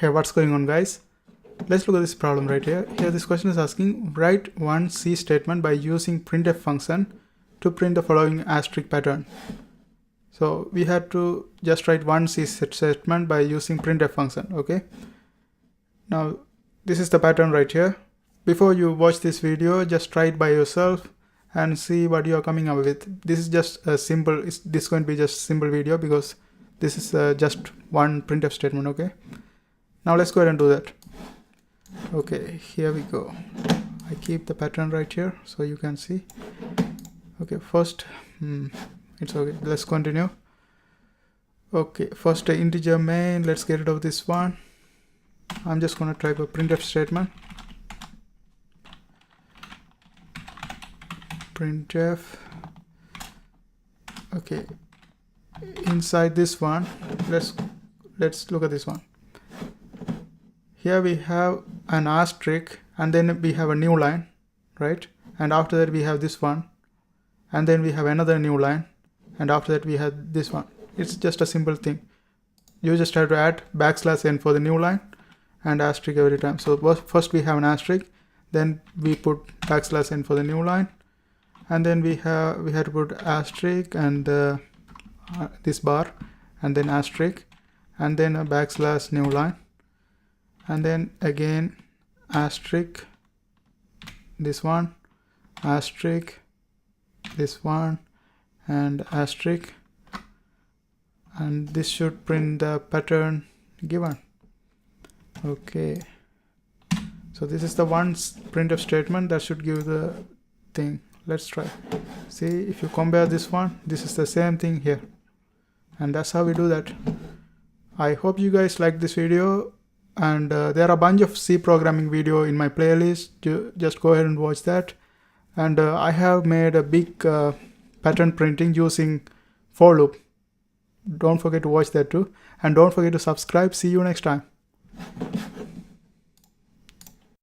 Hey, what's going on, guys? Let's look at this problem right here. Here this question is asking, write one C statement by using printf function to print the following asterisk pattern. So we had to just write one C statement by using printf function. Okay, now this is the pattern right here. Before you watch this video, just try it by yourself and see what you are coming up with. This is just a simple, this is going to be just a simple video because this is just one printf statement. Okay, now let's go ahead and do that. Okay, here we go. I keep the pattern right here so you can see. Okay, first it's okay, let's continue. Okay, first integer main, let's get rid of this one. I'm just gonna type a printf statement. Printf. Okay, inside this one, let's look at this one. Here we have an asterisk and then we have a new line, right? And after that we have this one, and then we have another new line, and after that we have this one. It's just a simple thing. You just have to add \n for the new line and asterisk every time. So first we have an asterisk, then we put \n for the new line, and then we had to put asterisk and this bar, and then asterisk, and then a \new line, and then again asterisk, this one, asterisk, this one, and asterisk, and this should print the pattern given. Okay, so this is the one printf statement that should give the thing. Let's try. See, if you compare this one, this is the same thing here, and that's how we do that. I hope you guys like this video, and there are a bunch of C programming video in my playlist. Just go ahead and watch that. And I have made a big pattern printing using for loop. Don't forget to watch that too, and don't forget to subscribe. See you next time.